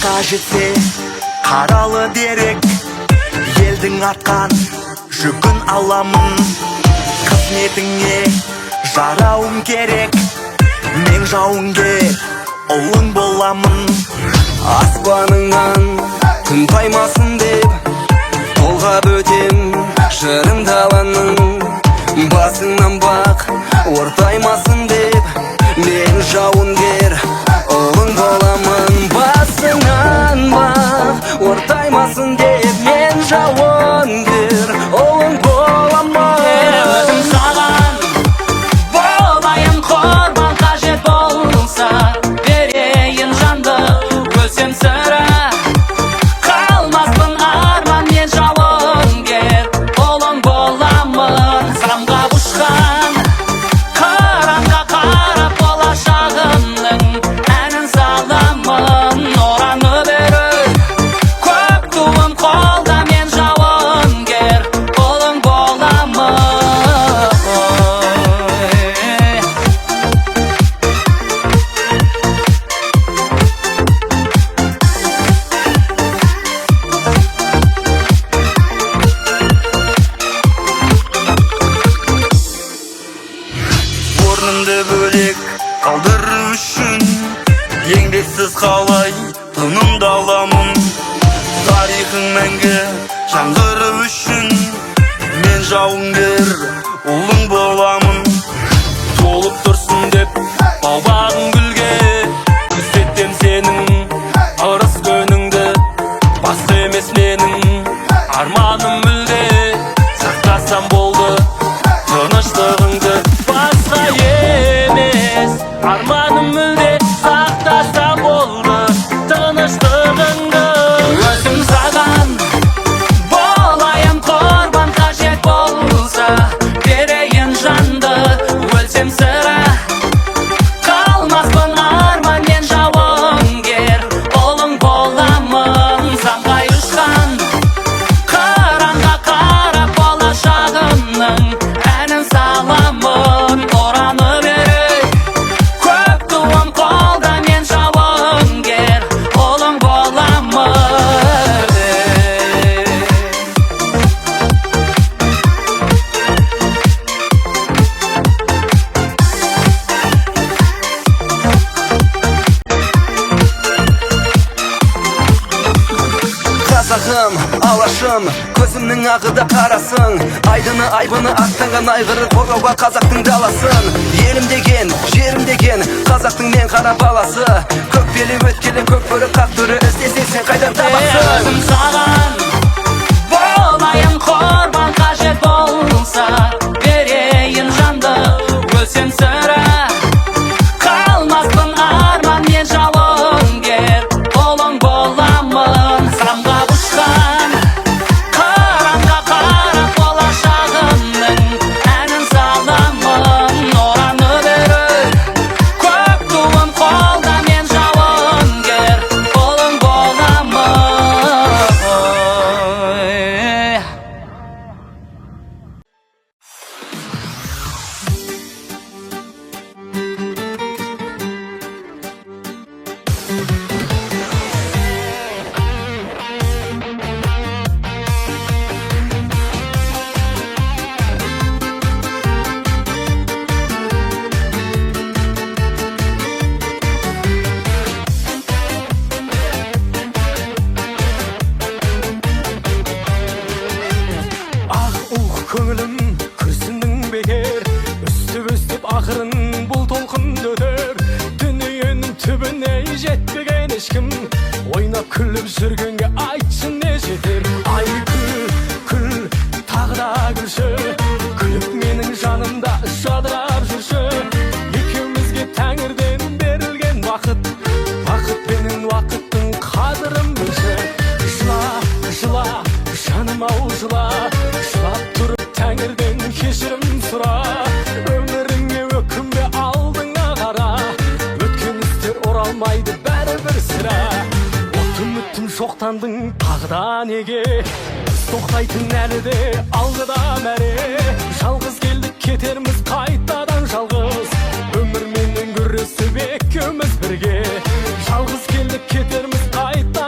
Башқа жетсе қаралы дерек, елдің артқан жүгін аламын. Қызметіңе жарауым керек, мен жауынгер ұлың боламын. Аспаныңнан күн таймасын деп толғап өтем жырым даланың. Басыңнан бақ ортаймасын деп мен жауынгер ұлың боламын. Басыңнан бақ ортаймасын деп мен жауынгер ұлың боламын. Өзім саған болайын құрбан, қажет болса берейін жанды. Өлсем сірә қалмаспын арман, мен жауынгер ұлың боламын. Самға ұшқан қыранға қарап болашағымның әнін саламын. Ораны беріп көк туым қолда, мен жауынгер ұлың боламын. Орнымды бөлек қалдыру үшін еңбексіз қалай тынымды аламын. Тарихың мәңгі жаңғыру үшін мен жауынгер ұлың боламын. Толып тұрсын деп бау-бағың гүлге, күзетем сенің ырыс көніңді. Басқа емес менің арманым мүлде, сақтасам болды тыныштығыңды. Басқа емес арманым мүлде, сақтасам болды тыныштығыңды. Өзім саған болайын құрбан, қажет болса берейін жанды. Өлсем сірә қалмаспын арман, мен жауынгер ұлың боламын. Самғай ұшқан қыранға қарап болашағымның әнін саламын. Ораны беріп көк туым қолда, мен жауынгер ұлың боламын. Қазағым, алашым, көзімнің ағы да қарасың. Айдыны айбыны аттанған айғыры қорғауға қазақтың даласын. Елім деген, жерім деген, қазақтың мен қара баласы. Көк белі өткелі көк бөрі қақ түрі, іздесең сен қайдан табасың? Өзім саған болайын құрбан, қажет болса берейін жанды. Өлсем сірә қалмаспын арман, мен жауынгер ұлың боламын. Самға ұшқан қыранға қарап болашағымның әнін саламын. Ораны беріп көк туым қолда, мен жауынгер ұлың боламын. Көңілім күрсіндің бекер, үстіп ақырын бұл толқын өтер. Дүниенің түбіне жетпеген ешкім, ойнап күліп жүргенге айтсын не жетер. Ай күл, тағы да күлші, күліп менің жанымда жадырап жүрші. Екеумізге тәңірден берілген бақыт, бақытпенен уақыттың қадірін білші. Жыла, жаным-ау жыла, жылап тұрып тәңірден кешірім сұра. Өміріңе өкінбе, алдыңа қара, өткен істер оралмайды бәрібір сірә. Үмітім шоқтандың тағы да неге, біз тоқтайтын әлі де алғыда мәре. Жалғыз келдік кетерміз қайтадан жалғыз, өмірменен күресіп екеуміз бірге. Жалғыз келдік кетерміз қайта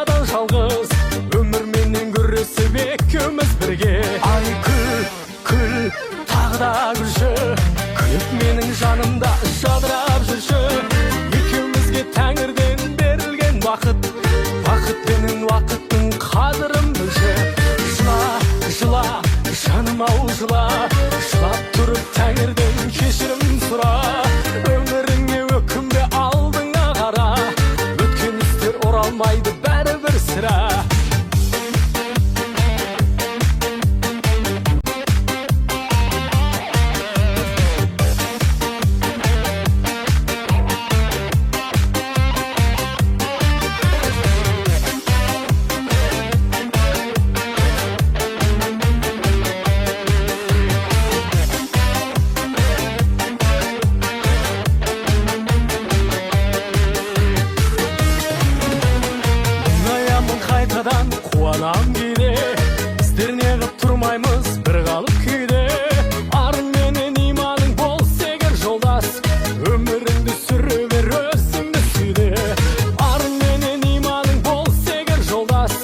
оралмайды бәрібір сірә. Қуанам кейде, біздер неғып тұрмаймыз бір қалып күйде. Арың менен иманың болса егер жолдас, өміріңді сүре бер өзіңді сүйде. Арың менен иманың болса егер жолдас,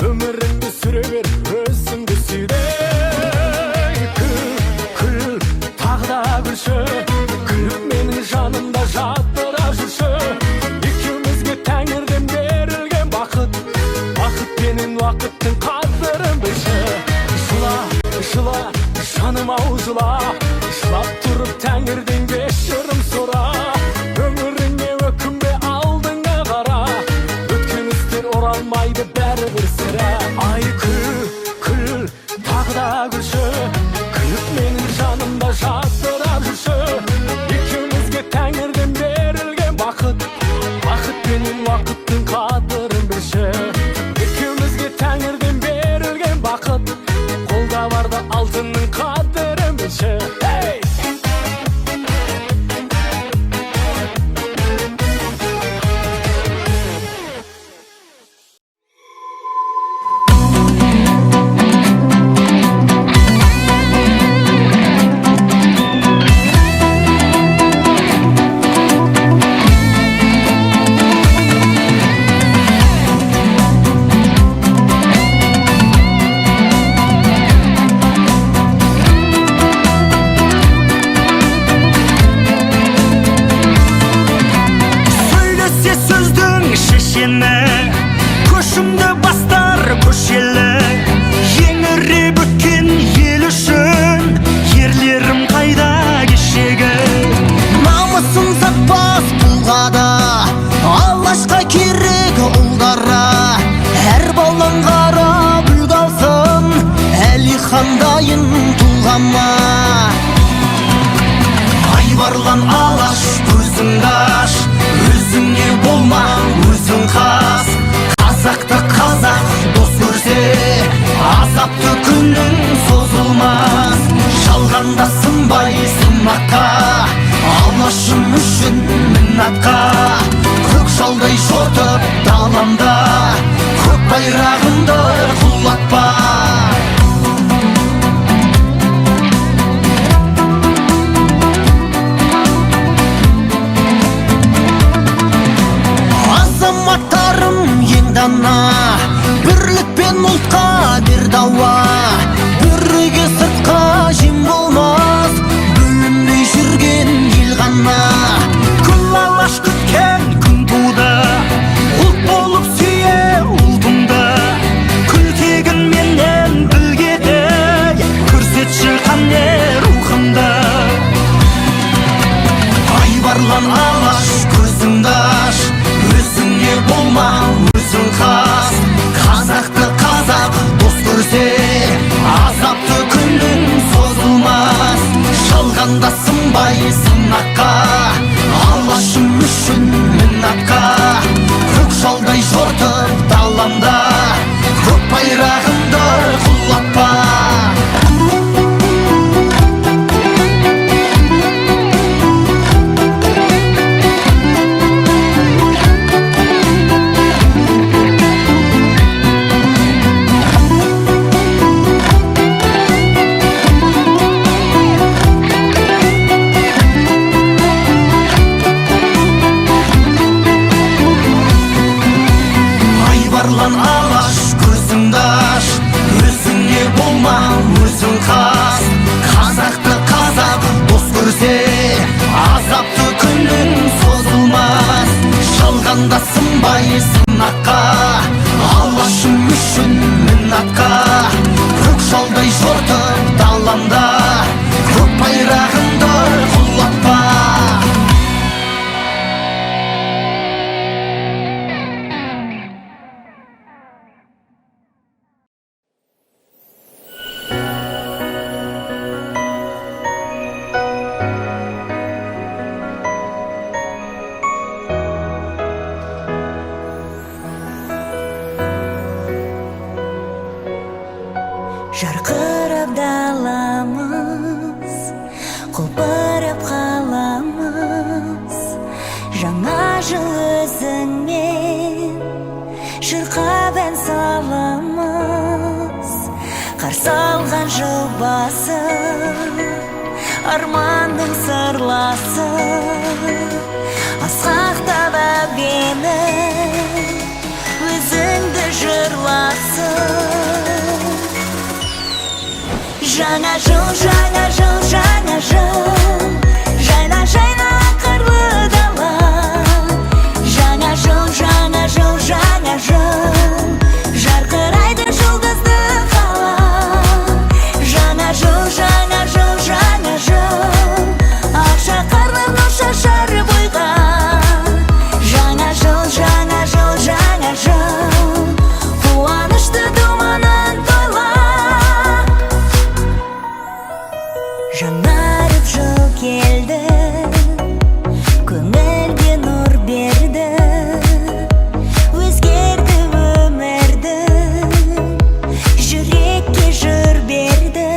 өміріңді сүре бер өзіңді сүйде. Күл, тағы да күлші, күліп менің жанымда жаттыра жүрші. Екеумізге тәңірден берілген бақыт, бақытпенен уақыттың қадірін білші. Жыла, жаным-ау жыла, жылап тұрып тәңірден кешірім сұра. Өміріңе өкінбе, алдыңа қара, өткен істер оралмайды бәрібір сірә. Ай күл, тағы да күлші, күліп менің жанымда жаттырап жүрші. Екеумізге тәңірден берілген бақыт, бақытпенен уақыттың қадірін білші. Тәңірден берілген бақыт, қолда барда алтынның қадірін білші. Көшімді бастар көшелі, еңіреп өткен ел үшін, ерлерім қайда кешегі. Намысын сатпас бұлғада, алашқа керек ұлдара. Әр балың қарап үлгі алсын, Әлихандайын тұлғама. Айбарлан алаш, көзіңді аш, өзіңе болма, өзің қас. Қазақты қазақ дос көрсе, азапты күнің созылмас. Жалғанда сынбай сынаққа, алашым үшін міннатқа. Көк жалдай жортып даламда, көк байрағымды құлатпа. Азаматтарым ең дана, бірлік пен ұлтқа бер дауа. Бүріге сыртқа жем болмас, бөлінбей жүрген ел ғана. Күн алаш күткен күн туды, ұлт болып сүйе ұлтымды. Күлтегін менен білгеді, көрсетші қане рухымды. Айбарлан алаш, көзіңді аш, өзіңе болма, өзің қас. Қазақты қазақ дос көрсе, азапты күнің созылмас. Жалғанда сынбай сынаққа, алашым үшін міннатқа. Көк жалдай жортып даламда, көк байрағымды құлатпа. жылбасы арманның сырласы асқақтап әуені өзіңді жырласын жаңа жыл жаңа жыл жаңа жыл жайна жайна қырлы дала жаңа жыл жаңа жыл жаңа жыл жарқырайды жұлдызды қала жаңа жыл жаңа жыл жаңа жыл ақша қарлы шашар бойға жаңа жыл жаңа жыл жаңа жыл қуанышты думанын тойла жаңарып жыл келді көңілге нұр берді өзгерді өмірді жүрекке жыр берді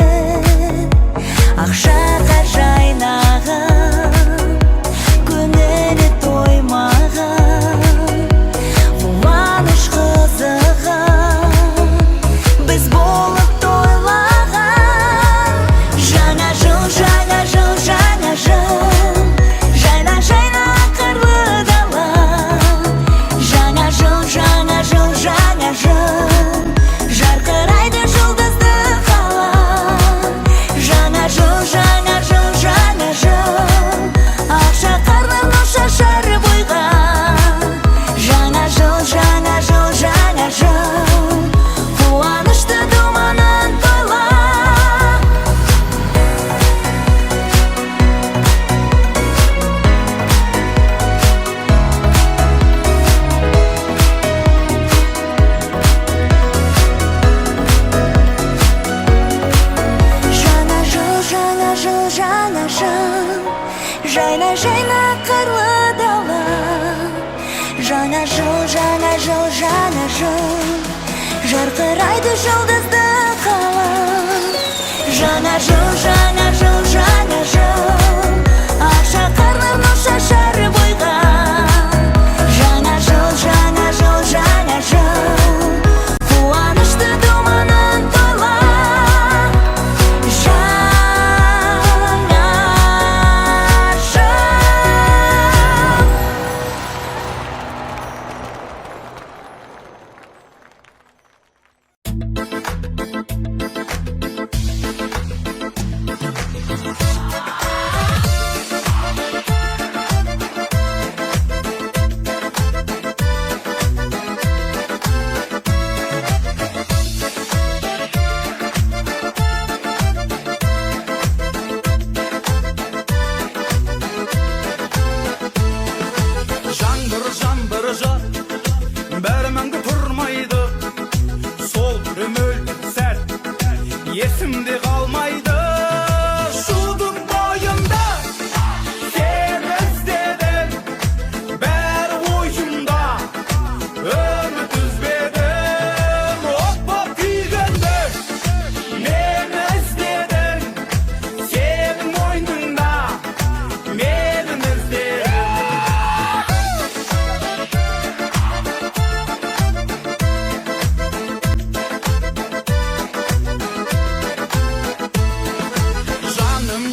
ақшаға жайнаған көңілі тоймаған қуаныш қызыған біз болып тойлаған жаңа жыл жаңа жыл жаңа жыл жайна жайна қырлы дала жаңа жыл жаңа жыл жаңа жыл жарқырайды жұлдызды қала жаңа жыл жаңа жыл жаңа жыл ақша қарлы шашар бойға жаңа жыл жаңа жыл жаңа жыл қуанышты думанын тойла жаңа жыл жаңа жыл жаңа жыл жайна жайна қырлы дала жаңа жыл жаңа жыл жаңа жыл жарқырайды жұлдызды қала жаңа жыл жаңа жыл жаңа жыл ақша қарлы шашар бойға жаңа жыл жаңа жыл жаңа жыл қуанышты думанын тойла жаңа жыл жаңбыр жар бәрі мәңгі тұрмайды сол бір мөлдір сәт есімде қалмайды шудың бойында сені іздедім бәрі ойымда үміт үзбедім от боп күйгенде мені іздедің сенің мойныңда мені іздедің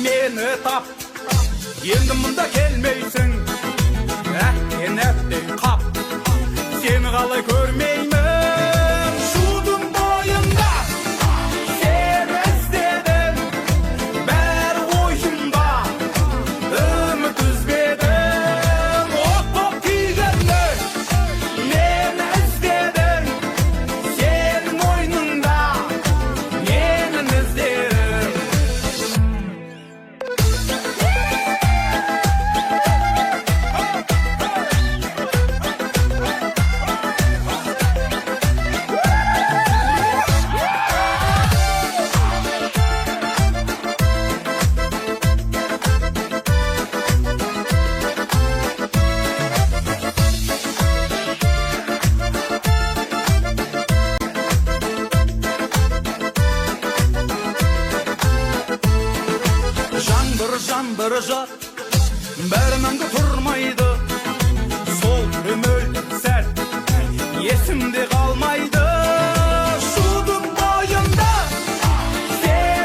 мені тап енді мұнда келмейсің әттен әттен қап сені қалай көрмеймін шудың бойында сені іздедім бәрі ойымда үміт үзбедім от боп күйгенде мені іздедің сенің мойныңда мені іздедің жаңбыр жар бәрі мәңгі тұрмайды сол бір мөлдір сәт есімде қалмайды шудың бойында сені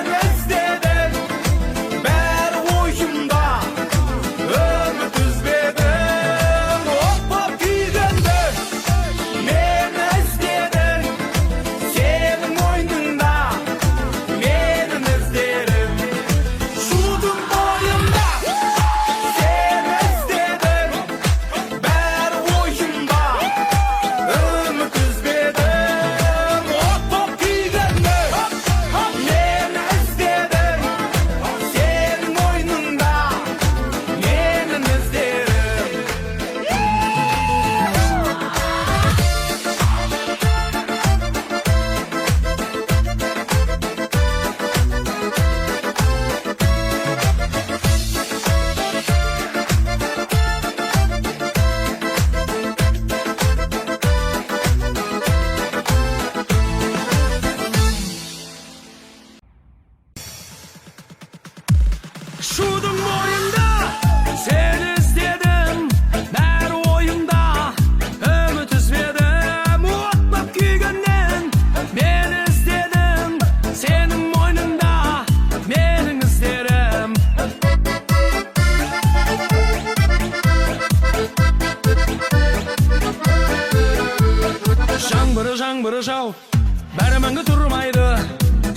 жаңбыр жауып бәрі мәңгі тұрмайды,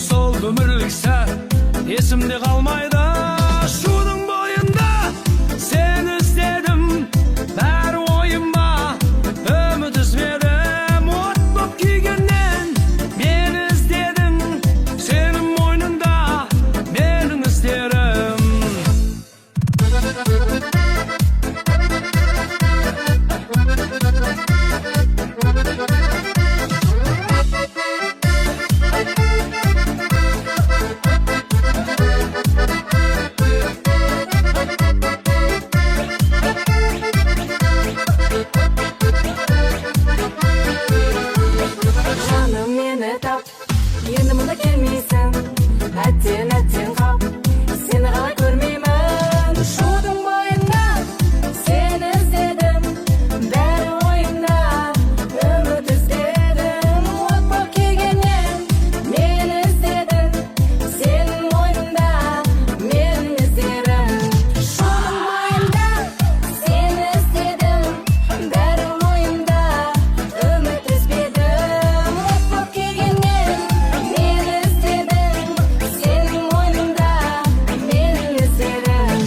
сол өмірлік сәт есімде қалмайды. Шудың бойында сені іздедім, бәрі ойыма үміт үзбедім. От боп күйгеннен мені іздедің, сенің мойныңда менің іздерім. Жаным мені тап, енді мұнда келмейсің. Әттен қап, сені қалай көрмеймін. Шудың бойында сені іздедім, бәрі ойымда үміт іздедім. От боп күйгеннен мені іздедің, сенің мойныңда менің іздерім. Шудың бойында сені іздедім, бәрі ойымда үміт үзбедім. От боп күйгеннен мені іздедің, сенің мойныңда менің іздерім.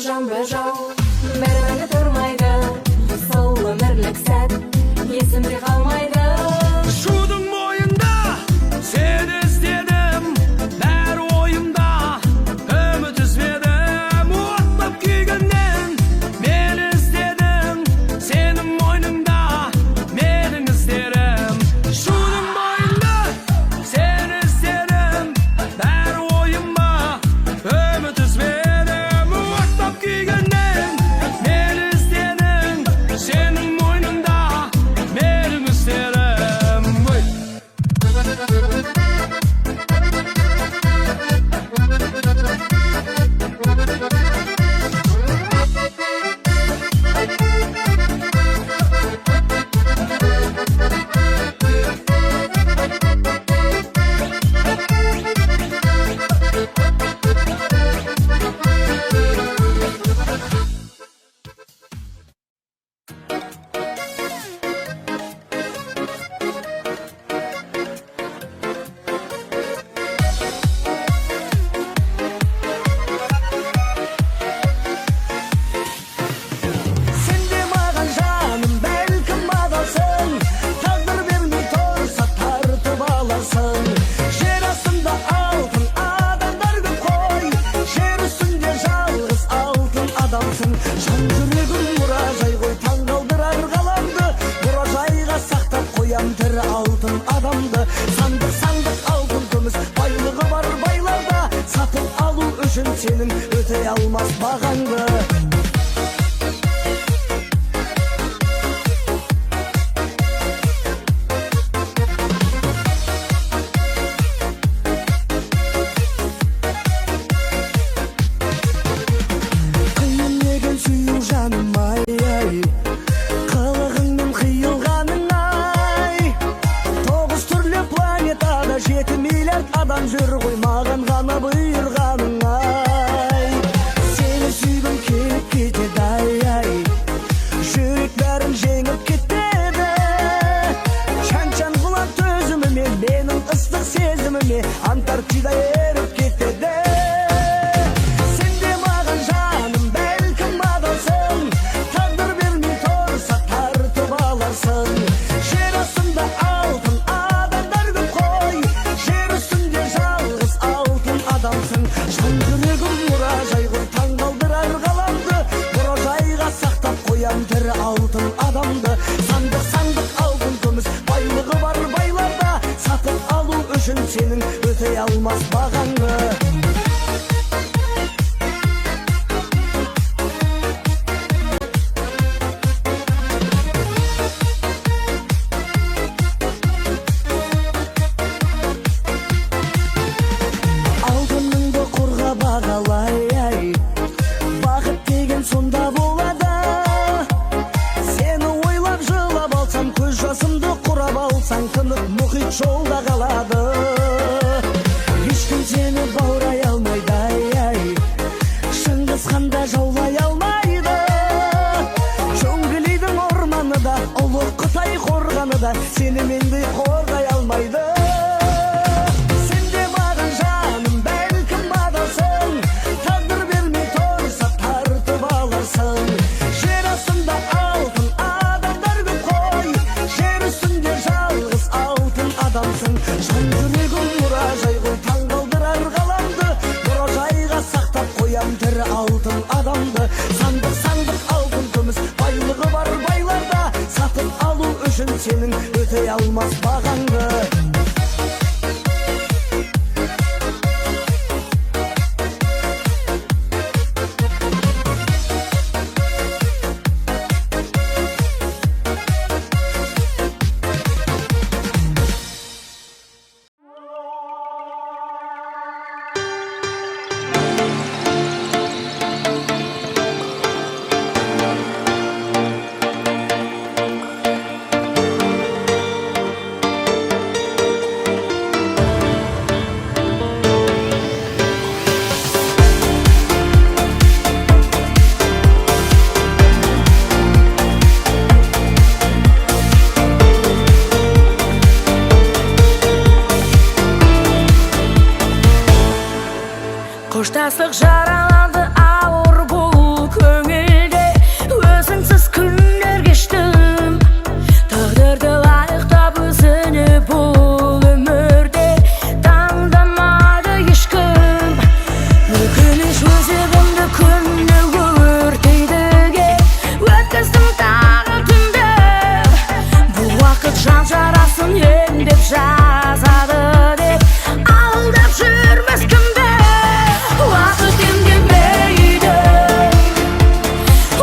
Жаңбыр жауып бәрі мәңгі тұрмайды, сол өмірлік сәт есімде қалмайды. Шудың бойында сені іздедім, бәрі ойымда үміт үзбедім. От боп күйгеннен мені іздедің, сенің мойныңда менің іздерім. Шудың бойында сені іздедім, бәрі ойыма үміт үзбедім. От боп күйгеннен мені іздедің, сенің мойныңда менің іздерім. Сен де маған жаным, бәлкім адалсың. Тағдыр бермей тұрса тартып аларсың. Жер астында алтын адамдар көп қой, жер үстінде жалғыз алтын адамсың. Жан жүрегім мұражай ғой, таң қалдырар ғаламды. Мұражайға сақтап қоям тірі алтын адамды. Сандық алтын күміс байлығы бар байларда, сатып алу үшін сенің өтей алмас бағаңды. Қиын еген сүю жаным ай, қылығыңмен қиылғаның ай. 9 түрлі планетада 7 миллиард адам жүр ғой, маған ғана бұйырғаның ай. Сені сүйгім келіп кетеді ай, жүрек бәрін жеңіп кетеді. Чан құлап төзіміме, менің ыстық сезіміме Антарктида еріп кетеді. Сен де маған жаным, бәлкім адалсың. Тағдыр бермей тұрса тартып аларсың. Жер астында алтын адамдар көп қой, жер үстінде жалғыз алтын адамсың. Жан жүрегім мұражай ғой, таң қалдырар ғаламды. Мұражайға сақтап қоям тірі алтын адамды. Сандық алтын күміс байлығы бар байларда, сатып алу үшін сенің өтей алмас бағаңды. Алтыныңды құрға бағалай, баурай алмайды, ай Шыңғыс хан да жаулай алмайды. Жөңгілейдің орманы да, ұлы Қытай қорғаны да сені мендей қорғай алмайды. Сен де маған жаным, бәлкім адалсың, тағдыр бермей тұрса тартып аларсың. Жер астында алтын адамдар көп қой, жер үстінде жалғыз алтын адамсың. Жан жүрегім мұражай ғой, таң қалдырар ғаламды, мұражайға сақтап қоям тірі алтын адамды. Сандық сандық алтын күміс байлығы бар байларда, сатып алу үшін сенің өтей алмас бағаңды. Қоштастық жаралады ауыр бұл көңілде, өзіңсіз күндер кештім. Тағдырды лайықтап өзіне бұл өмірде таңдамады ешкім. Өкініш өзегімді күнде өртейдіге өткіздім тағы түнді. Бұл уақыт жан жарасын емдеп жазады деп алдап жүрмес кімді. Уақыт емдемейді,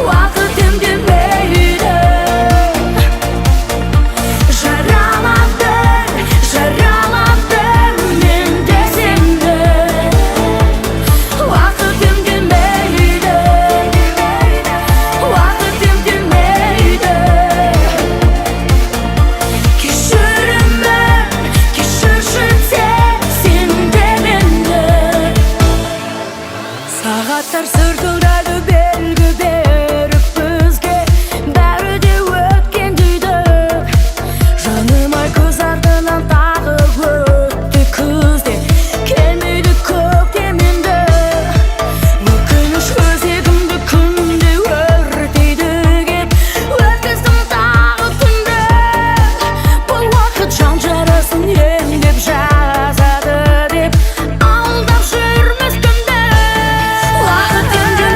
уақыт емдемейді. Жараладың мен де сенді. Уақыт емдемейді, уақыт емдемейді. Кешірімін, кешірші сен де мені. Сағаттар сыртылдайды белгі беріп бізге, бәрі де өткен дейді. Жаным ай көз артынан тағы өтті күзде, келмейді көктем енді. Өкініш өзегімді күнде өртейді кеп өткіздім тағы түнді. Бұл уақыт жан жарасын емдеп жазады деп алдап жүрмес кімді. Уақыт емдемейді,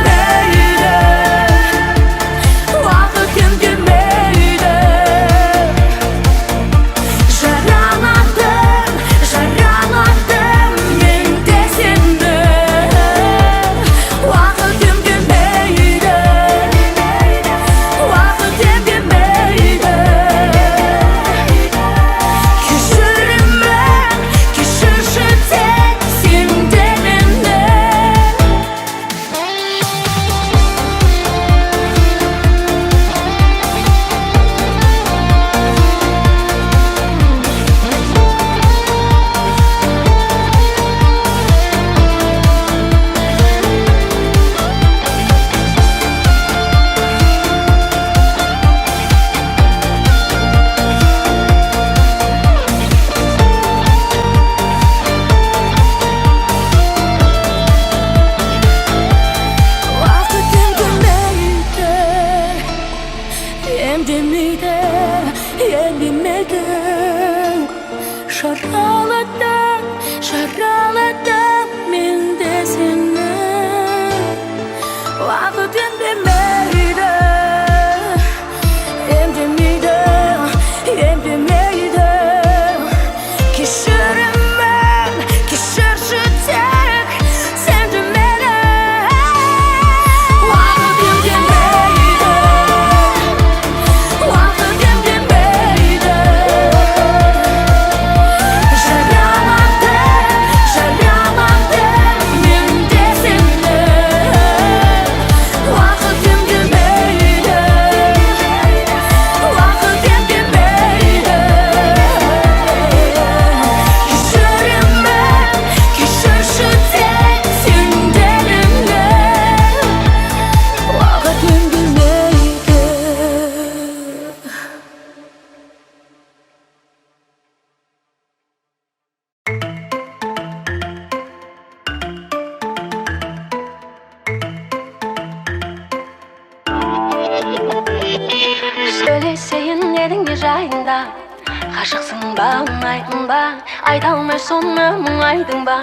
Ғашықсың ба, мұңайдың ба, айта алмай соны мұңайдың ба,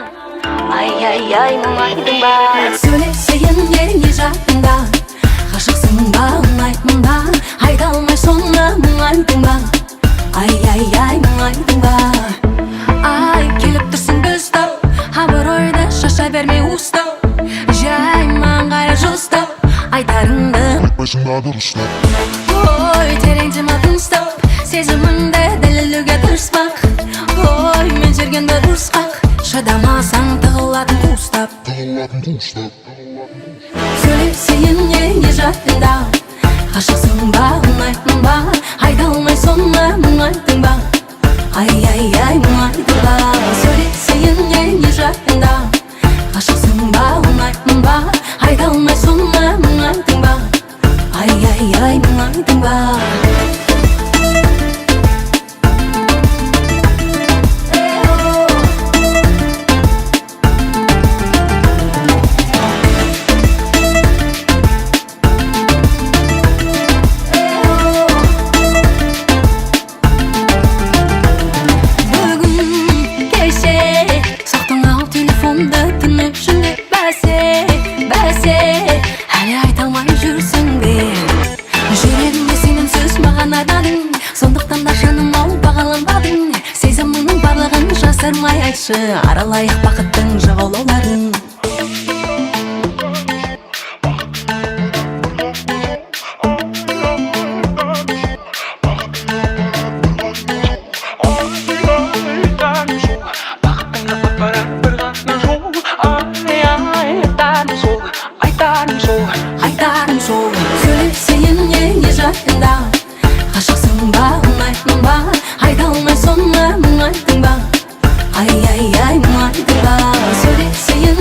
ай, мұңайдың ба. Сөйлесейін не жатында, ғашықсың ба, мұңайдың ба, айта алмай соны мұңайдың ба, ай, мұңайдың ба. Ай, келіп тұрсың көстау, абыройды шаша бермей ұстау, жай маған қара жылыстау, айтарыңды ой, тереңде матын ұстау, сезіміңді дәлелдеуге тырыспақ, ой, мен жүргенді ұрысқақ, шыдамасаң тығылатын қуыстап. Сөйлесейін не жатында, ғашықсың ба, мұңайдың ба, айта алмай соны мұңайдың ба, ай, мұңайдың ба. Сөйлесейін не жатында, ғашықсың ба, мұңайдың ба, айта алмай соны мұңайдың ба, ай, мұңайдың ба. Сондықтан да жаным ау бағаланбадың, сезіміңнің барлығын жасырмай айтшы, аралайық бақыттың жағалауларын. Айтарым сол, сөйлесейін не жатында, ғашықсың ба, мұңайдың ба, айта алмай соны мұңайдың ба, ай, мұңайдың ба. Сөйлесейін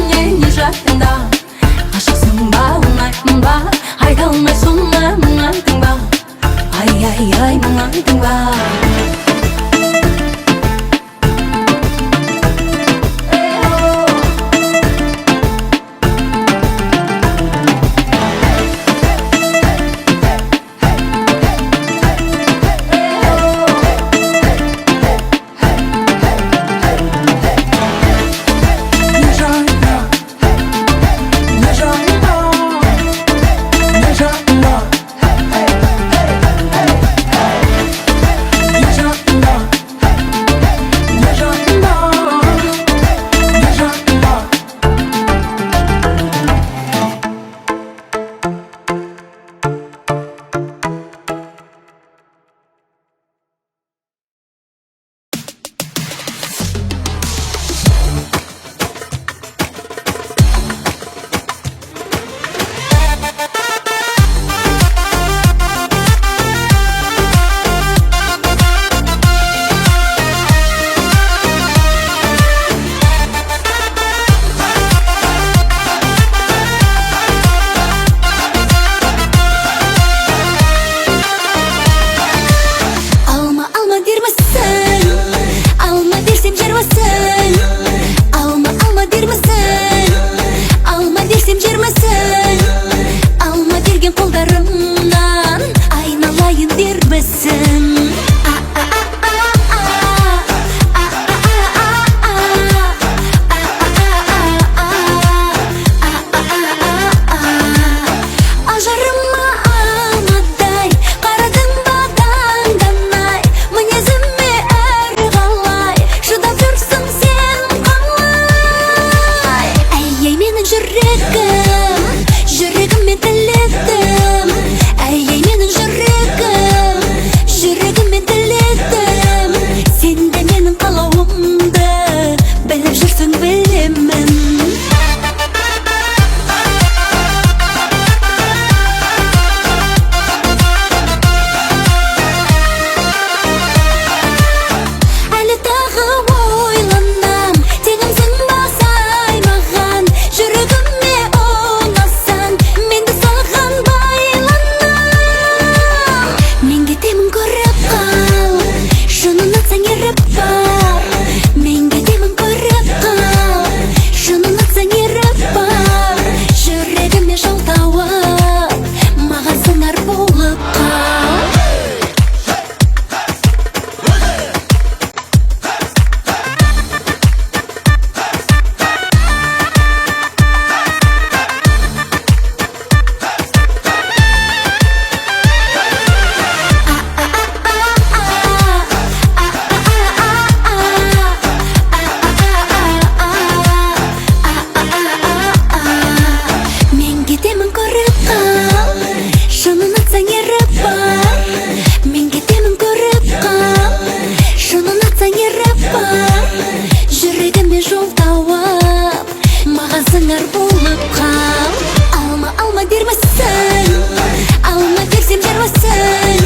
Аңар болып қал. Алма, алма дермесін, алма берсем жермесін.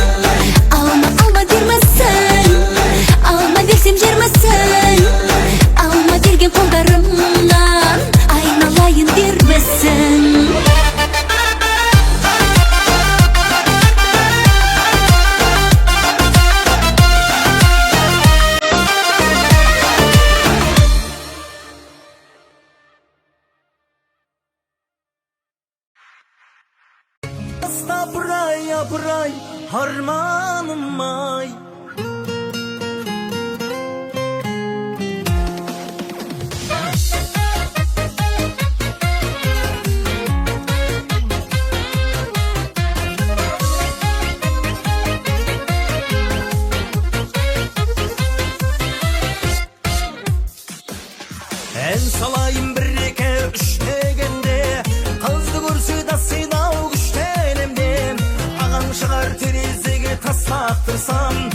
Алма, алма дермесін, алма берсем жермесін. Алма берген қолдарымнан айналайын дермесін. Апырай, апырай, арманым ай. Ән салайын бір екі үш дегенде, қызды көрсе да сыйнау күштенемде. Ағаң шығар терезеге тас лақтырсам,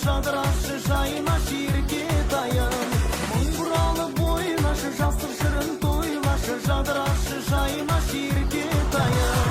жадырашы жаймашы еркетайым мың бұралы бойнашы жастық шырын тойлашы жадырашы жаймашы еркетайым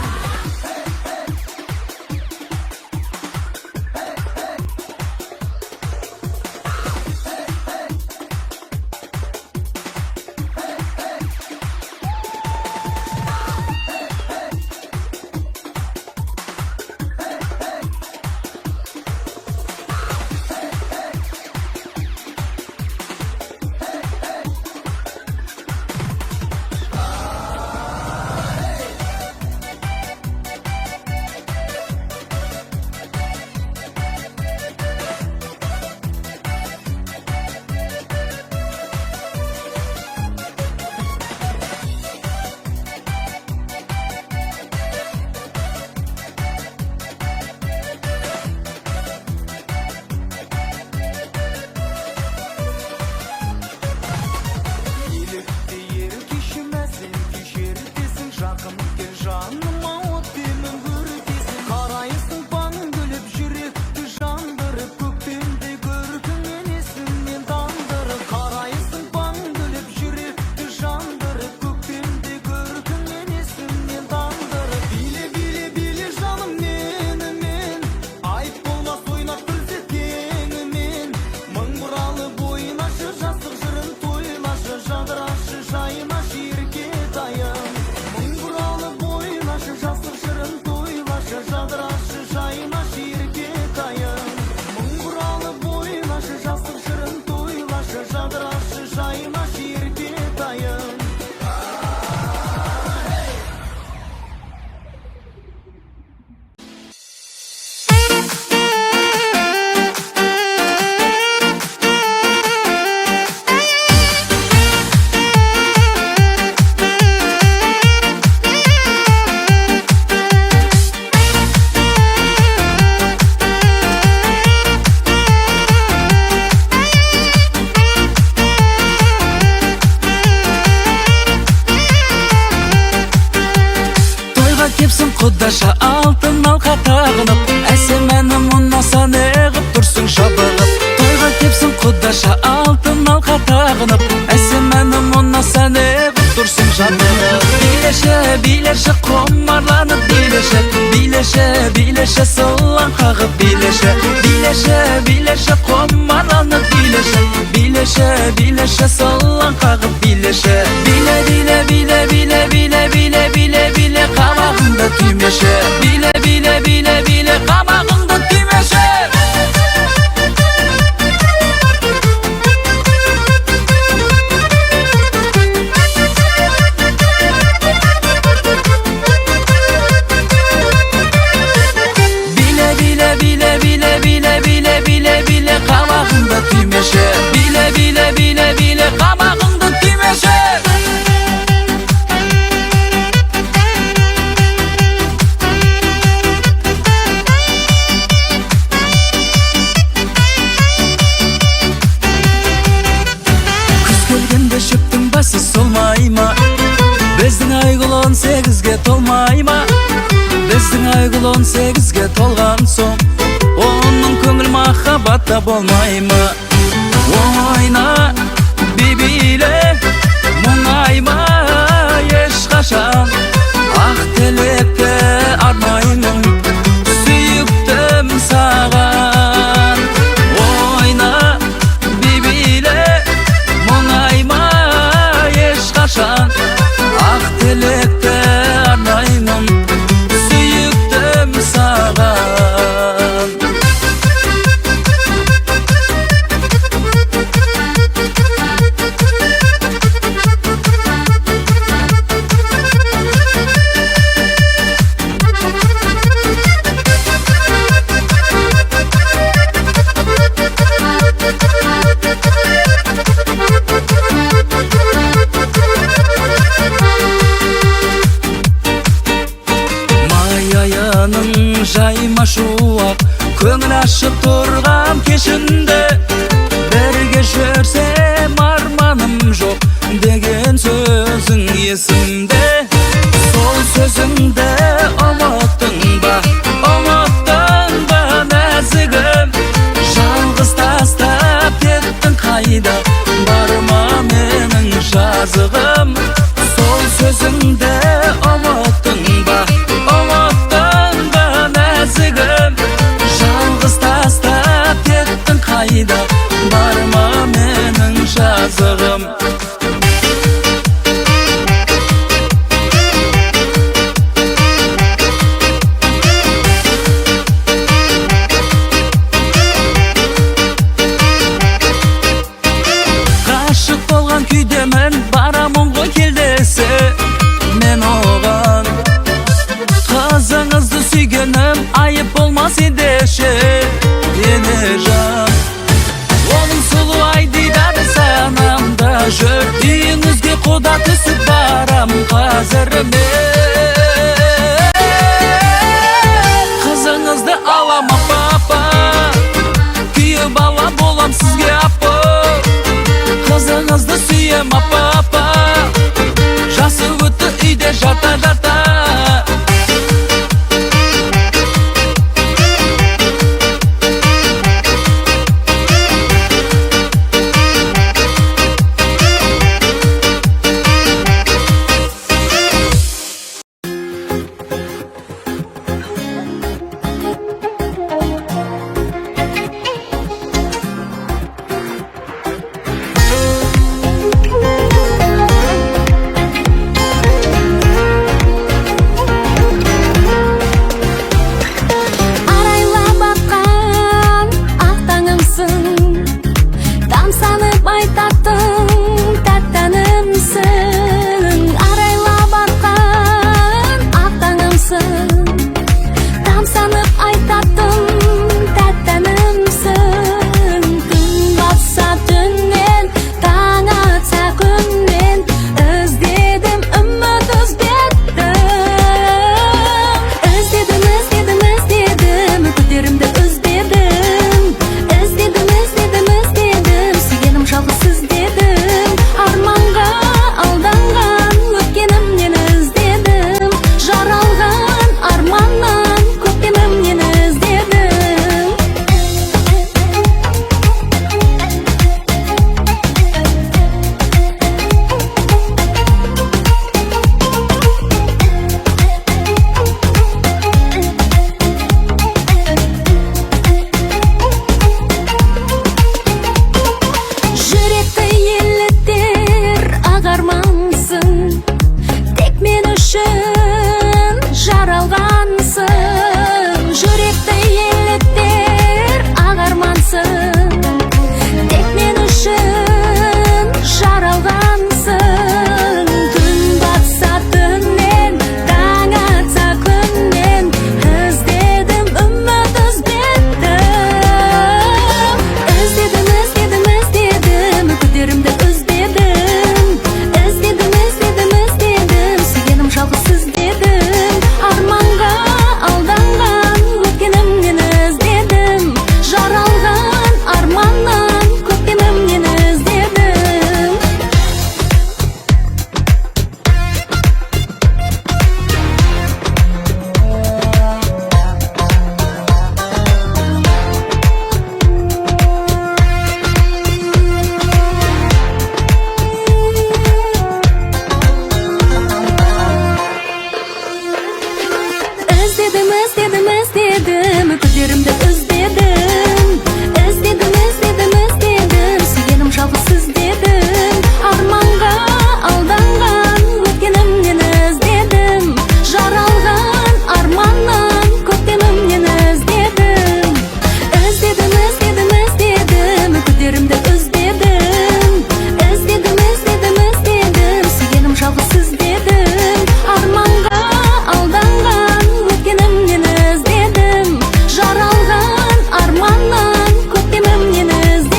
Құдаша алтын алқа тағынып әсемәні мұнаса неғып тұрсың жабығып тойға кепсін құдаша алтын алқа тағынып әсемәні мұнаса неғып тұрсың жабығып билеші құмарланып билеші сылаң қағып билеші құмарланып билеші сылаң қағып биле қабағыңды түймеші биле қабағыңды түймеші биле қабағыңды түймеші биле қабағыңды түймеші шөптің басы солмай ма біздің айгүл 18-ге толмай ма біздің айгүл 18-ге толған соң оның көңіл махаббатта болмай ма ойна биле мұңайма ешқашан ақ тілекті арнаймын сүйіктім саған ойна биле мұңайма ешқашан ақ тілекті арнаймын сүйіктім саған sizge appa. Kızınızdı suyem appa appa. Jası ötü iyde jata jata. Araylап аққан ақ таңымсың, тамсанып айтатын тәттәнімсің. Araylап аққан ақ таңымсың, тамсанып айтатын тәттәнімсің. Күн батса түннен, таң атса күннен, іздедім үміт үзбедім. Іздедім, іздедім, іздедім, күдерімді үзбедім. Іздедім, іздедім, іздедім, сүйгенім жалғыз іздедім. Арманға алданған өткенімнен іздедім. Жаралған арманнан көктемімнен іздедім. Жүректі елітер ақ армансың, тек мен үшін жаралғансың. Жүректі елітер ақ армансың, тек мен үшін жаралғансың. Күн батса түннен, таң атса күннен, іздедім үміт үзбедім. Іздедім, іздедім, іздедім, күдерімді үзбедім. Іздедім, іздедім, іздедім, сүйгенім жалғыз іздедім. Арманға алданған өткенімнен іздедім. Жаралған арманнан көктемімнен іздедім. Іздедім, іздедім, іздедім, күдерімді үзбедім. Іздедім, іздедім, іздедім, сүйгенім жалғыз іздедім. Арманға алданған өткенімнен іздедім. Жаралған арманнан көктемімнен іздедім. Іздедім, іздедім, іздедім, күдерімді үзбедім. Іздедім, іздедім, іздедім, сүйгенім жалғыз іздедім. Арманға алданған өткенімнен іздедім. Жаралған арманнан көктемімнен іздедім.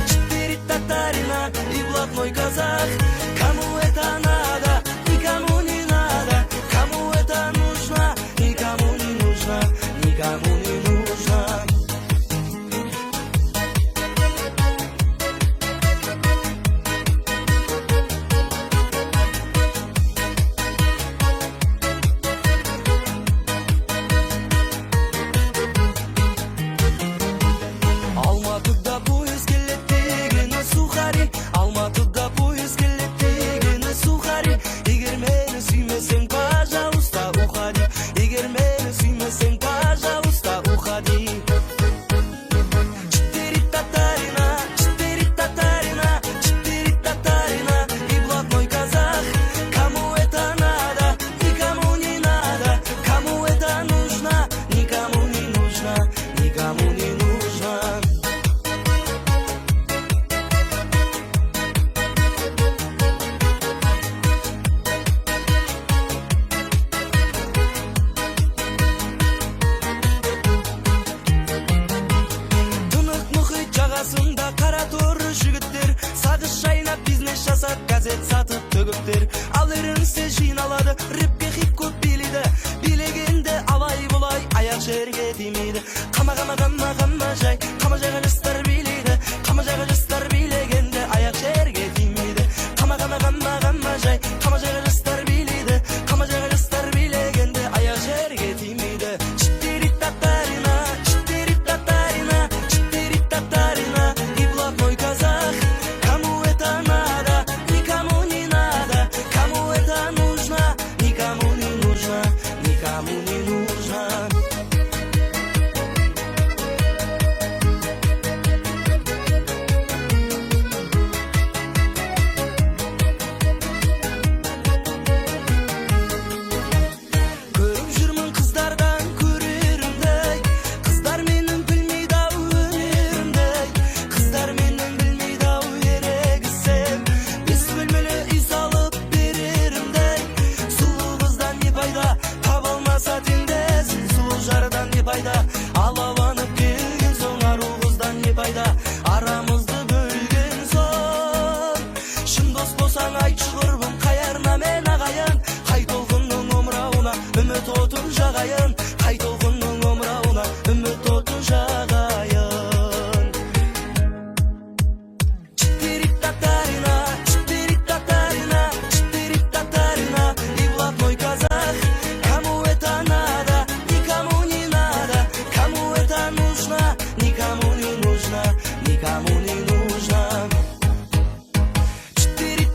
Четыре татарина и блатной казах. Кому это надо, никому не надо. Кому это нужно, никому не нужно, никому не нужно. Алматыда поезд келет деген сухари, Алматыда поезд келет деген жігіттер алырыңсы жиналады рэпке хип-хоп билейді билегенде алай бұлай аяқ жерге тимейді қама жай қама жайға жастар билейді қама жайға жастар билегенде аяқ жерге тимейді қама жай қама жайға жастар билейді қама жайға жастар билегенде аяқ жерге тимейді четыре татарина и блатной казах кому это надо никому не надо кому это нужно никому не нужно никому не нужно көріп жүрмін қыздардан көрерімдей қыздар менің білмейді ау өнерімдей қыздар менің білмейді ау ерегісем бес бөлмелі үй салып берерімдей сұлу қыздан не пайда таба алмаса теңдесін сұлу жардан не пайда алаланып келген соң ару қыздан не пайда арамызды бөлген соң шын дос болсаң айтшы құрбым қайарына мен ағайын қай толқынның омырауына үміт отын жағайын қай толқынның омырауына үміт отын жағайын четыре татарина и блатной казах кому это надо никому не надо кому это нужно никому не нужно никому не нужно четыре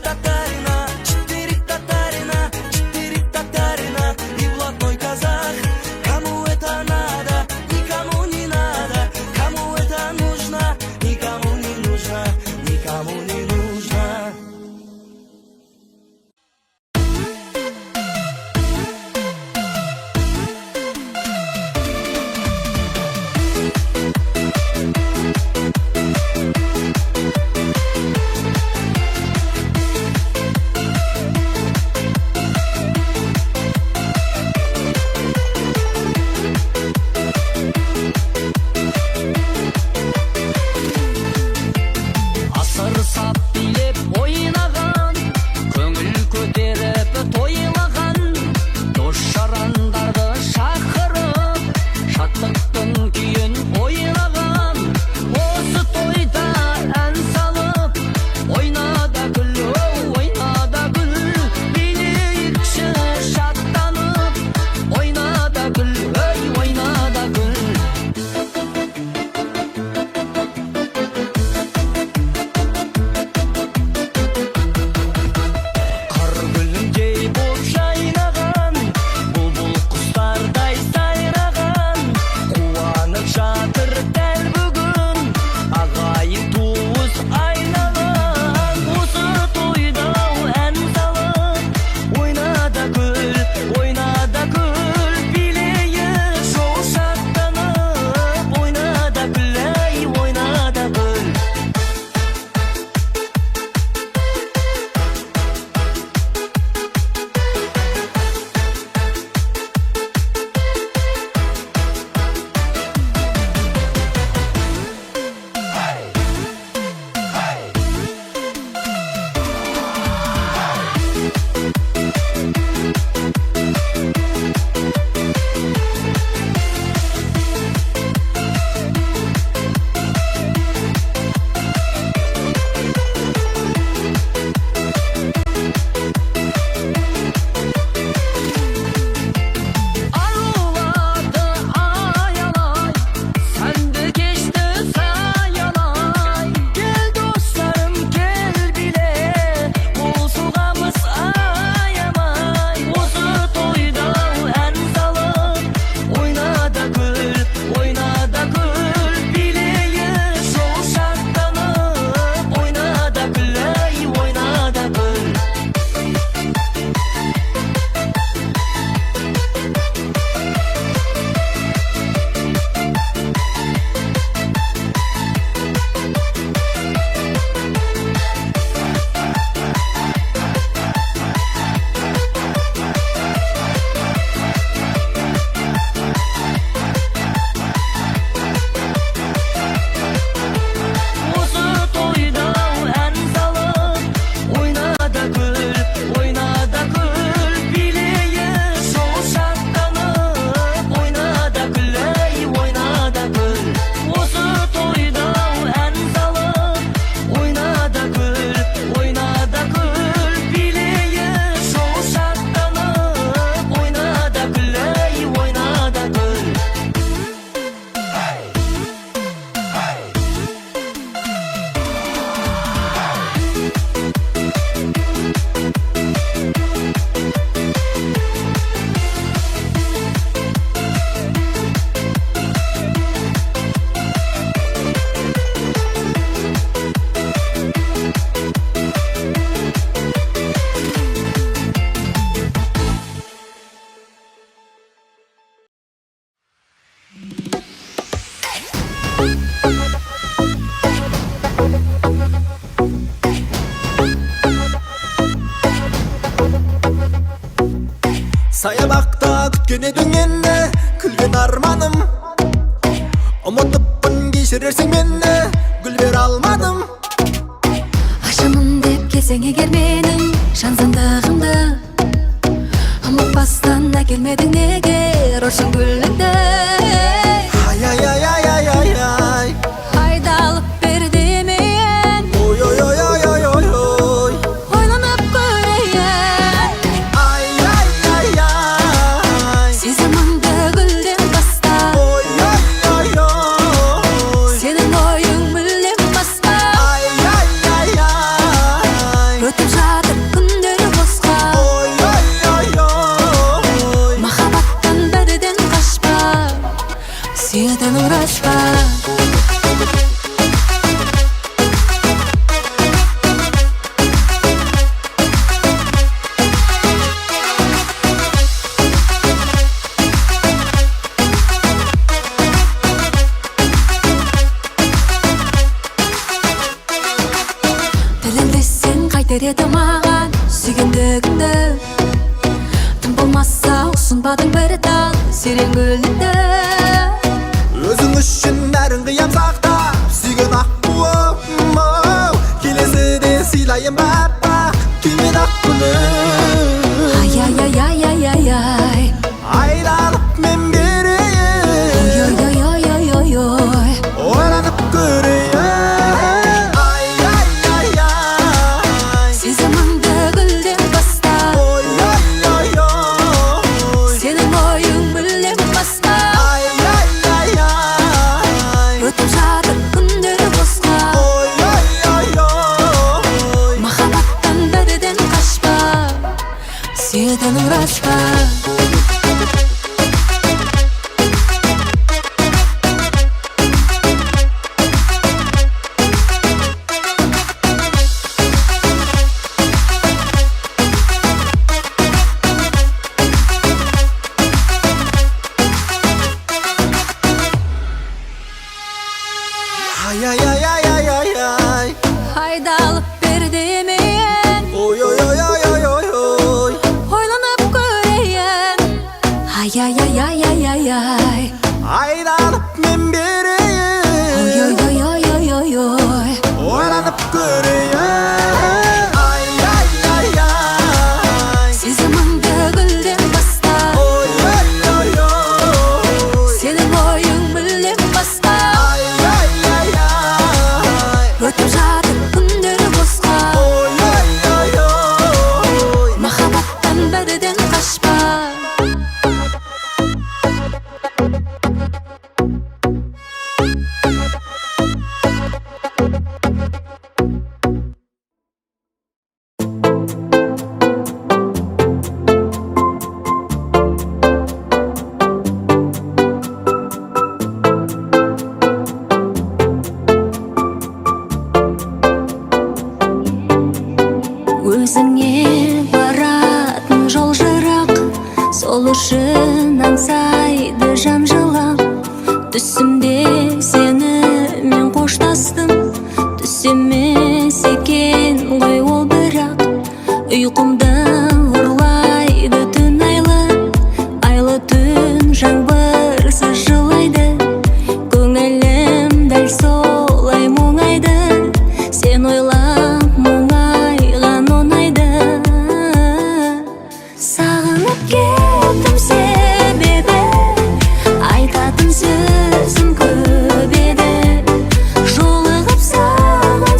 татарина и блатной казах кому это надо никому не надо кому это нужно никому не нужно никому не нужно Саябақта күткен едің мені, күлген арманым. Ұмытыппын кешірерсің мені, гүл бере алмадым. Ашамын деп келсең егер менің жансандығымды, ұмытпастан әкелмедің неге рошын гүліңді. Ай, Айдалып берді мен, ой, ойланып көрейін. Сезіміңді гүлден баста, сенің ойың мүлдем басқа. Өтіп жатыр күндер босқа, махаббаттан бәріден қашпа, сүйетін ұмырашпа. Тіліндесең қайтер еді маған сүйгендігіңді, тым болмаса ұсынбадың бір тал серен гүліңді. өзің үшін бәрін қиям сақтап, сүйген аққуым, келесіде сыйлайын баппақ күймен ақ гүлім. Ай, Айдалып мен берейін, ой, ойланып көрейін. сезіміңді гүлден баста, сенің ойың мүлдем басқа. Өтіп жатыр күндер босқа, махаббаттан бәріден қашпа, сүйетін ұмырашпа. Айдалып берді мен, ойланып көрейін. Айдалып мен берейін, ойланып көрейін. сезіміңді гүлден баста, сенің ойың мүлдем басқа. Өтіп жатыр күндер босқа, махаббаттан бәріден қашпа. Өзіңе баратын жол жырақ, сол үшін аңсайды жан жылап. Түсімде сені мен қоштастым, түс емес екен ғой ол бірақ. Ұйқымда ұрлайды түн айлы түн жаңбырсыз жылайды. Көңілім дәл солай мұңайды, сен ойлап мұңайған оңайды. Сағынып кеттім себебі, айтатын сөзім көп еді. Жолығып саған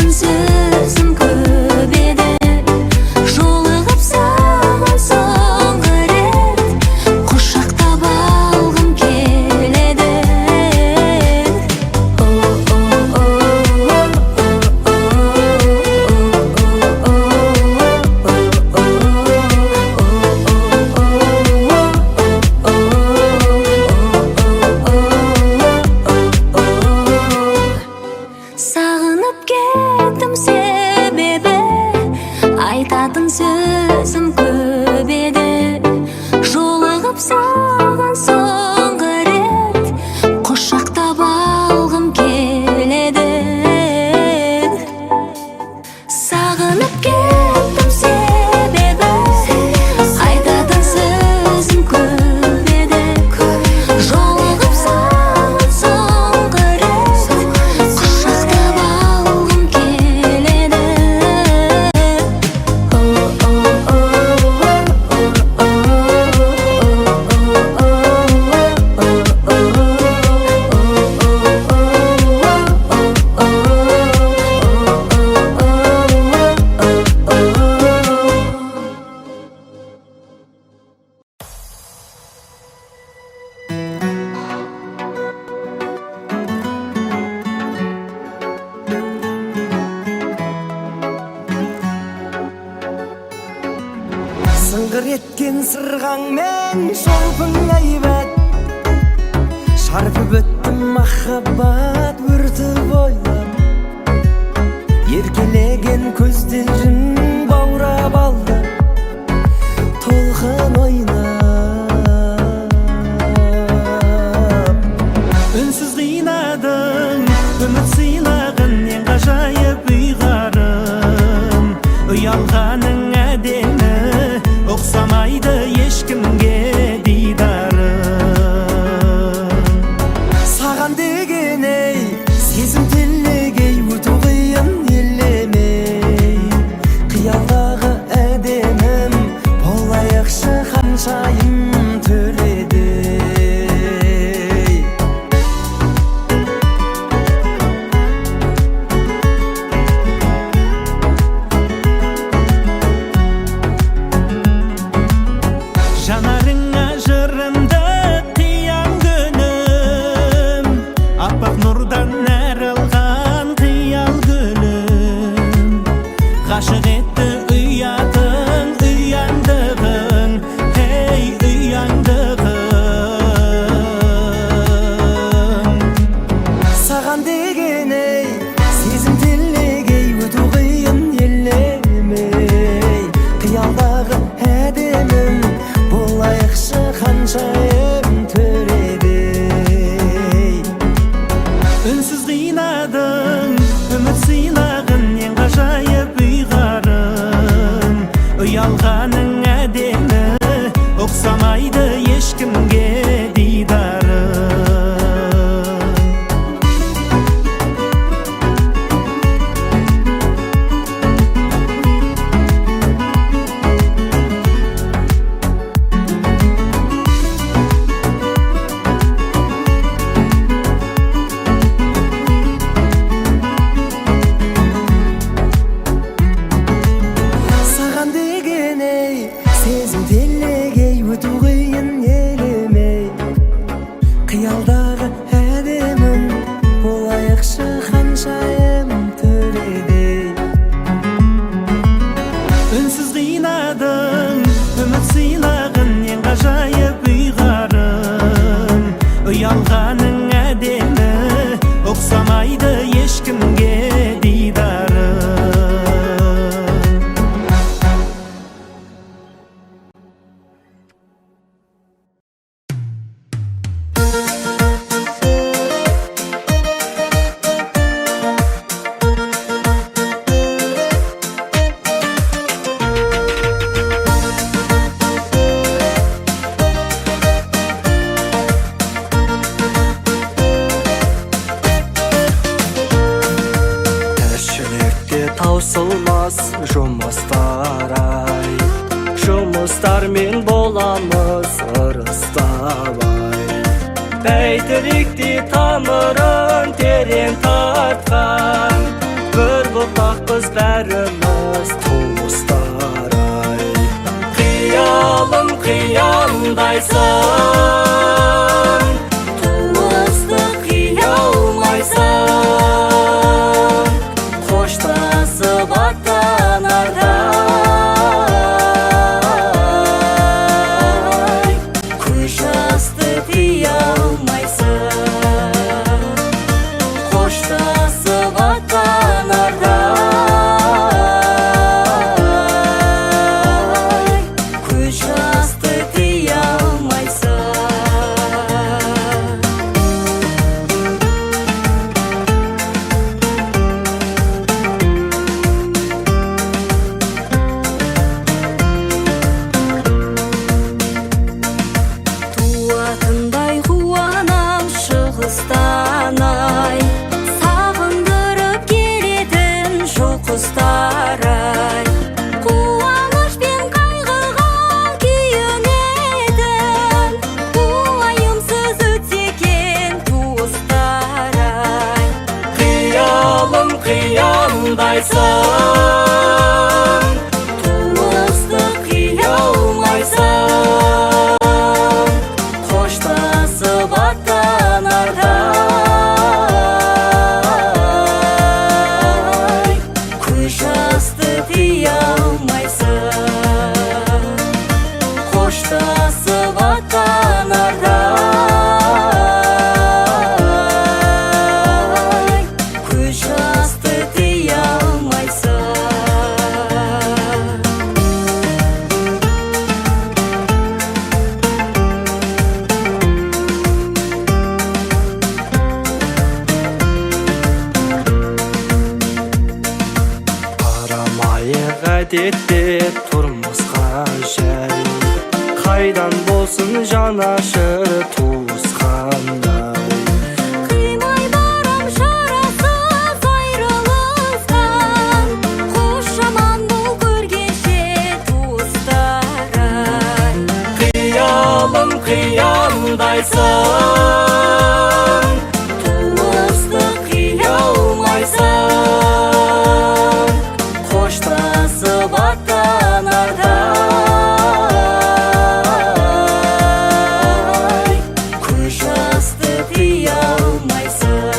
айтатын сөзім көп еді. Жолығып саған соңғы рет құшақтап алғым келеді. Сағынып кеттім себебі айтатын сөзім көп еді. Жолығып саған соңғы рет құшақтап алғым келеді. Сағынып кеттім себебі айтатын сөзім көп еді. Жолығып саған соңғы рет құшақтап алғым келеді. Сыңғыр еткен сырғаңмен шолпың әйбат, шарпып өттім махаббат өрті бойлап. Еркелеген көздерін баурап алды толқын ойнап. Үнсіз қинадың үміт сыйлағын ең ғажайып ұйғарым. Ұялғаның әдемі ұқсамайды ешкімге дидарым. Саған деген ей сезім телегей өту қиын елемей. Қиялдағы әдемім болайықшы ханшайым төредей. Жанарыңа жырымды қиян күнім, аппақ нұрдан нәрілған қиял гүлім. Ғашық етті ұятың, ұяңдығың, ей ұяңдығың. Саған деген ей сезім телегей өту қиын елемей. Қиялдағы әдемім болайықшы ханшайым төредей. Үнсіз қинадың үміт сыйлағын ең ғажайып ұйғарым. Ұялғаның әдемі ұқсамайды ешкімге дидарым. Саған деген ей сезім телегей өту қиын елемей. Қиялдағы әдемім болайықшы ханшайым төредей. Үнсіз қинадың үміт сыйлағын ең ғажайып ұйғарым. Ұялғаның әдемі ұқсамайды ешкімге дидарым. таусылмас жұмыстар ай, жұмыстармен боламыз ырыстабай. Бәйтеректе тамырын терең тартқан, бір боп ортақпыз бәріміз туыстар ай қиялым қияндайсың туысты қия алмайсың қоштасып аттанарда көш асты тия алмайсың қоштасып аттанарда көш асты тия алмайсың туатындай қуанам шығыстан ай сағындырып келетін жоқ құстар ай қуаныш пен қайғыға күйінетін уайымсыз өтсе екен туыстар ай қиялым қияндайсың туысты қия алмайсың қоштасып аттанарда көш асты тия алмайсың қоштасып аттанарда көш асты тия алмайсың қарамайық әдетте тұрмысқа жай қайдан болсын жанашыр туысқандай қимай барам шарасыз айрылыстан қош жаман бұл көргенше туыстар ай қиялым қияндайсың туысты қия алмайсың қоштасып аттанарда көш асты тия алмайсың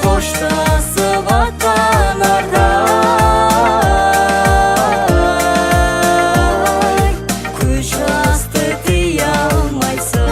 қоштасып аттанарда көш асты тия алмайсың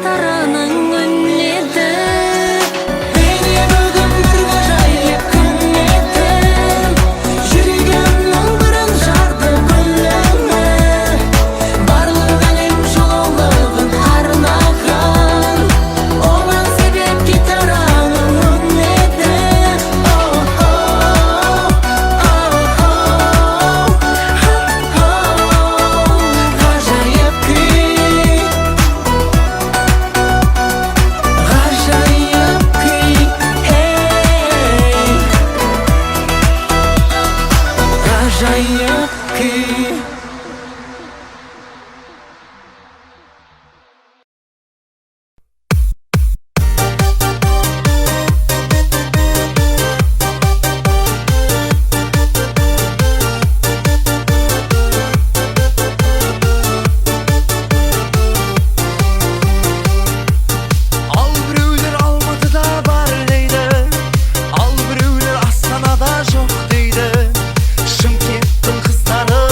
гитараның үнеді Бейне бүгін бір ғажайып күн еді Жүрегімнің бірін жарды гүліңі Барлық әлем жылулығын арнаған Оған себеп гитараның үнеді Ғажайып күй Ғажайып күй Ғажайып күй Ал біреулер Алматыда бар дейді Ал біреулер Астанада жоқ дейді Шымкенттің қыздары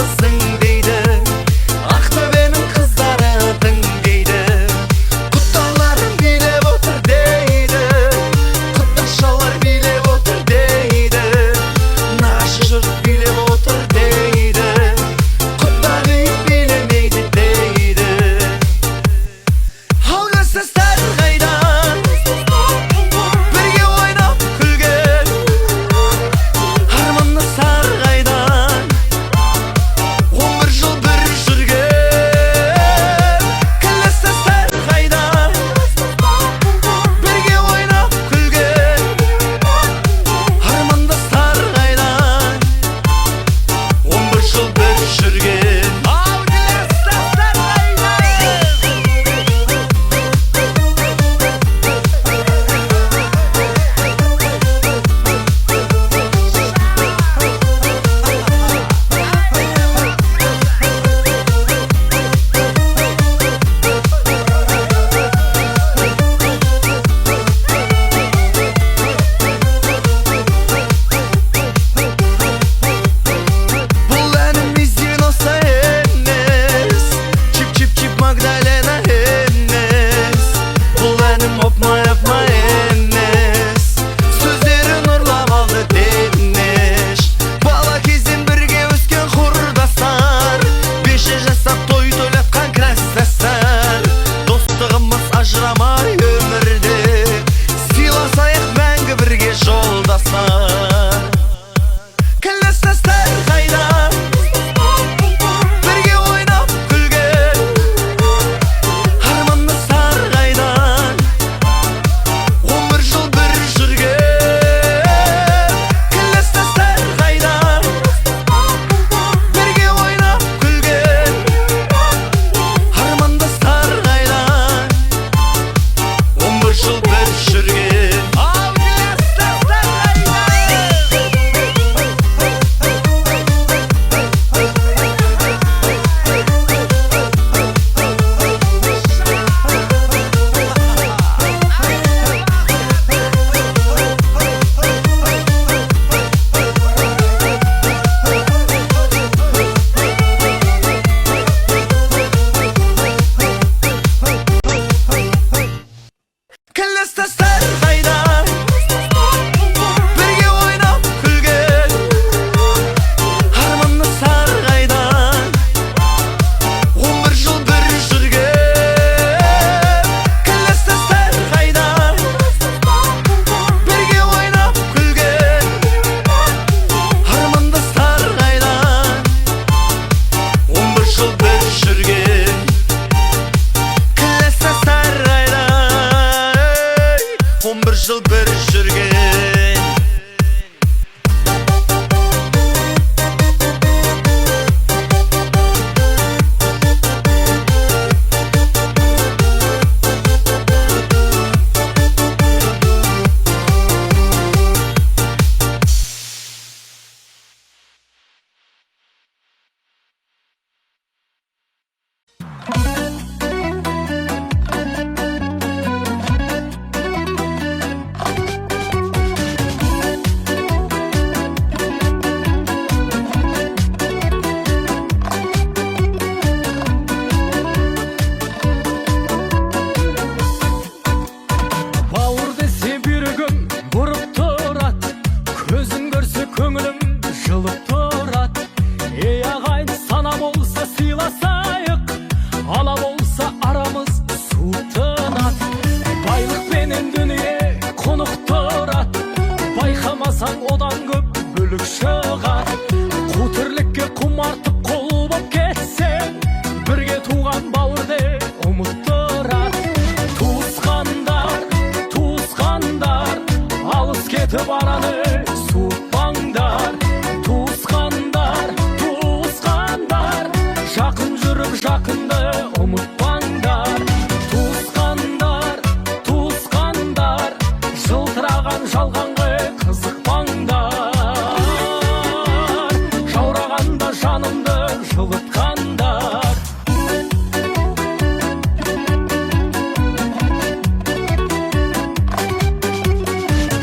жанымды жылытқандар.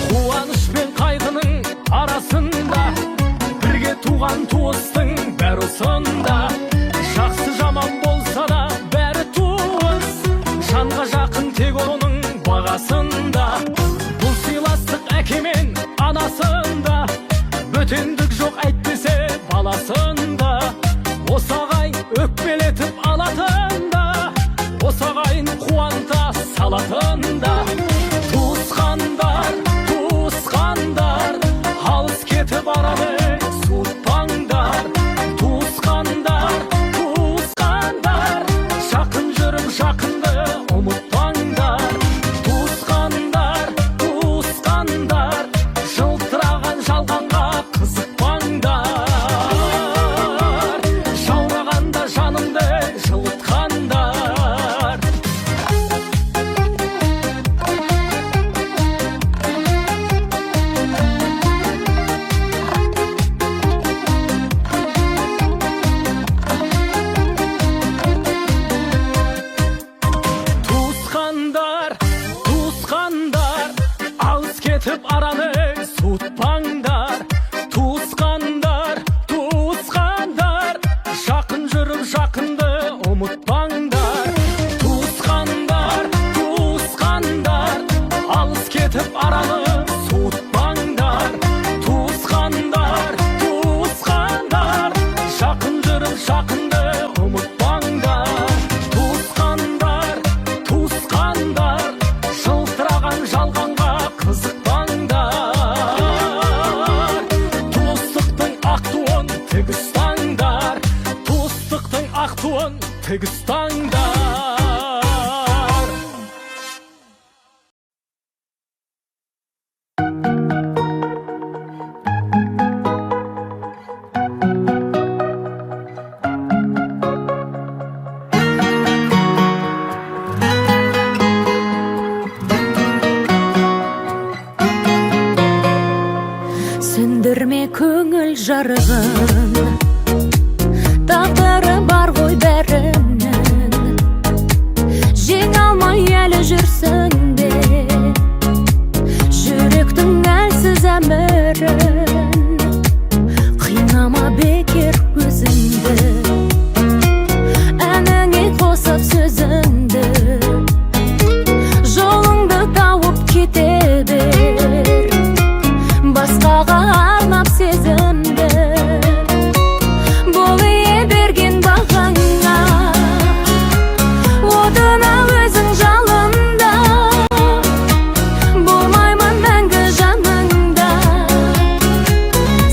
Қуаныш пен қайғының арасында бірге туған туыстың бәрі осында. Жақсы жаман болса да бәрі туыс, жанға жақын тек оның бағасында. Бұл сыйластық әке мен анасында, бөтендік жоқ әйтпесе баласында. Осы ағайын өкпелетіп алатында, осы ағайын қуанта салатында. Туысқандар, туысқандар, алыс кетіп араны суытпаңдар. Туысқандар, туысқандар, жақын жүріп жақынды ұмытпаңдар. Туысқандар, туысқандар, жылтыраған жалғанға қызықпаңдар. Жаурағанда жанымды жылытқандар. Туысқандар, туысқандар, алыс кетіп араны суытпаңдар. Туысқандар, туысқандар, жақын жүріп жақынды ұмытпаңдар. Туысқандар, туысқандар, алыс кетіп араны суытпаңдар. Туысқандар, туысқандар, жақын жүріп жақынды ұмытпаңдар. Туысқандар, туысқандар, жылтыраған жалғанға қызықпаңдар. Туыстықтың ақ туын тік ұстаңдар. Туыстықтың ақ туын тік ұстаңдар. Сөндірме көңіл жарығын, тағдыры бар ғой бәрінің. Жеңе алмай әлі жүрсің бе жүректің әлсіз әмірін. Қинама бекер өзіңді, әніңе қосып сөзіңді. Жолыңды тауып кете бер, басқаға арнап сезімді. Бол ие берген бағаңа, отына өзің жалында. Болмаймын мәңгі жаныңда,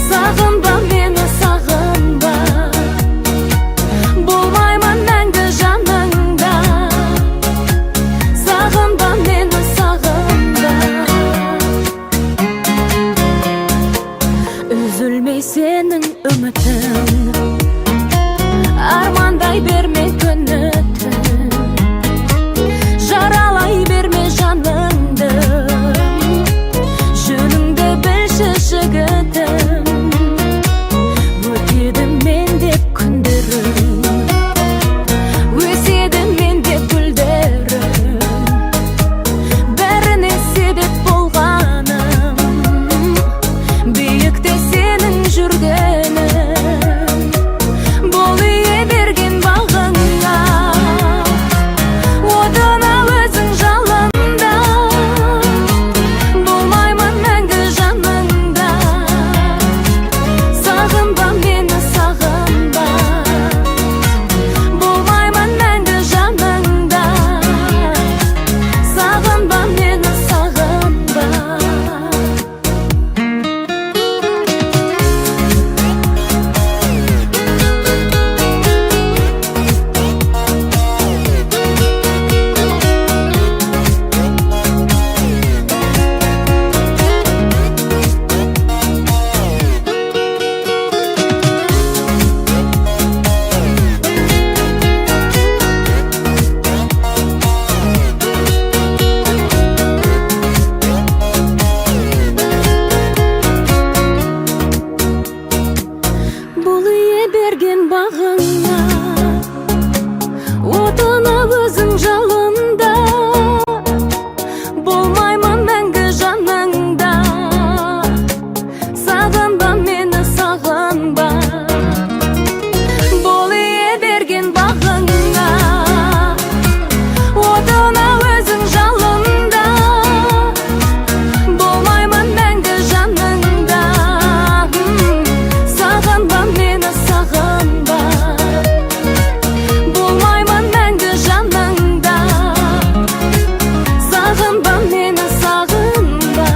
сағынба мені сағынба. Болмаймын мәңгі жаныңда, сағынба мені сағынба. Үзілмей сенің үмітің, армандай берме күні-түн. Жаралай берме жаныңды, жөніңді білші жігітім. Өтеді мен деп күндерім, өседі мен деп гүлдерім. Бәріне себеп болғаным, биікте сенің жүргенің. Бол ие берген бағың берген бағыңа, отынып өзің жалында, болмаймын мәңгі жаныңда. Сағынба мені, сағынба, бол ие берген бағыңа, отынып өзің жалында, болмаймын мәңгі жаныңда. Сағынба мені, сағынба, болмаймын мәңгі жаныңда. Сағынба мені, сағынба.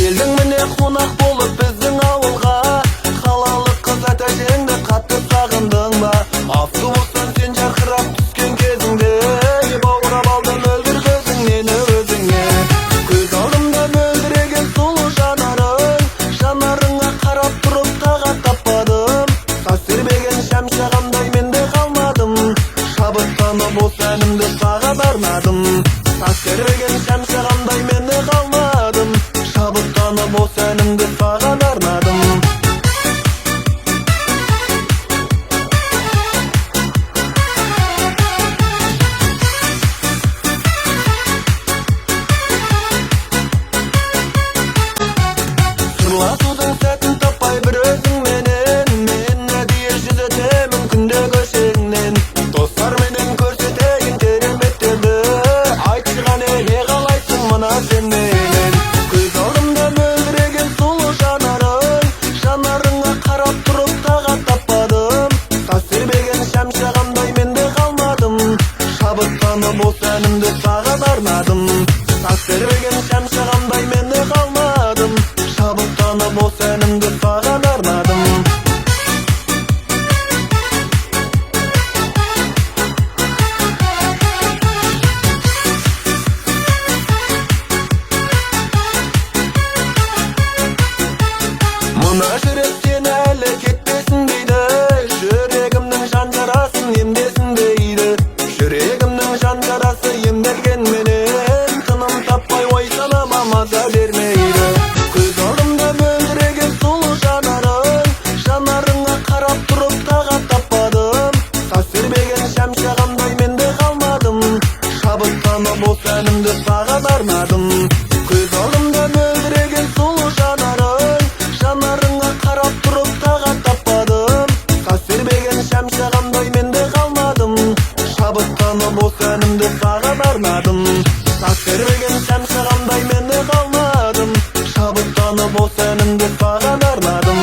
Келдің міне қонақ болып біздің ауылға, қалалық қыз әтәжеңді қатты сағындың ба? Автобустан сен жарқырап түскен кезіңде, баурап алдың мөлдір көзіңнен өзіңе. Көз алдымда мөлдіреген сұлу жанарың, жанарыңа қарап тұрып тағат таппадым. Тас тербеген шәмші ағамдай мен де қалмадым, шабыттанып осы әнімді саған арнадым. Тас тербеген шәмші ағамдай мен де қалмадым, шабыттанып осы әнімді саған арнадым. Сырласудың сәтін таппай бір өзіңменен, мен әдейі жүзетемін күнде көшеңнен. Достарменен көрсетейін кереметтерді, айтшы қане не қалайсың мына сен менен. Көз алдымда мөлдіреген сұлу жанарың, жанарыңа қарап тұрып тағат таппадым. Тас тербеген шәмші ағамдай мен де қалмадым, шабыттанып осы әнімді саған арнадым. Тас тербеген шәмші ағамдай мен де қалмадым, шабыттанып осы әнімді саған арнадым. Мына жүрек сені әлі кетпесін дейді, жүрегімнің жан жарасын емдесін дейді. Жүрегімнің жан жарасы емделгенменен, тыным таппай ой санама маза бермейді. Көз алдымда мөлдіреген сұлу жанарың, жанарыңа қарап тұрып тағат таппадым. Тас тербеген шәмші ағамдай мен де қалмадым, шабыттанып осы әнімді саған арнадым. Көз алдымда мөлдіреген сұлу жанарың, жанарыңа қарап тұрып тағат таппадым. Тас тербеген шәмші ағамдай мен де қалмадым, шабыттанып осы әнімді саған арнадым. Тас тербеген шәмші ағамдай мен де қалмадым, шабыттанып осы әнімді саған арнадым.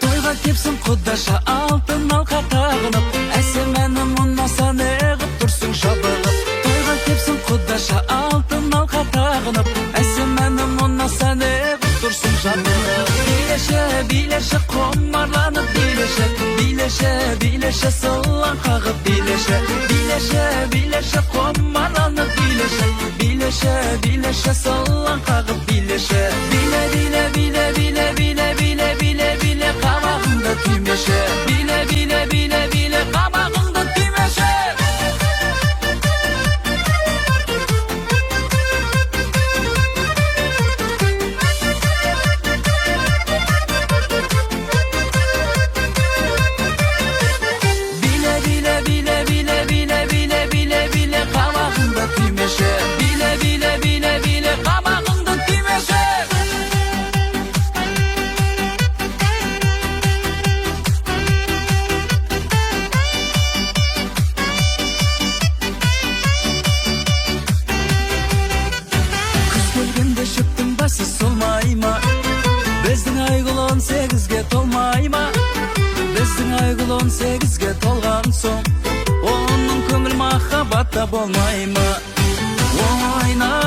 Тойға кепсін құдаша алтын алқа тағынып, әсем әнім ұнаса неғып тұрсың жабылып. Тойға кепсін құдаша алтын алқа тағынып, әсем әнім ұнаса неғып тұрсың жабылып. Билеші, билеші құмарланып билеші, билеші, билеші сылаң қағып билеші. Билеші, билеші құмарланып билеші, билеші, билеші сылаң қағып билеші. Биле, биле, биле, биле, биле, биле, биле, биле, қабағыңды түймеші. Биле, биле, биле, биле, қабағыңды түймеші. Bile bile bile bile bile bile bile bile kabağında болмаймы ойна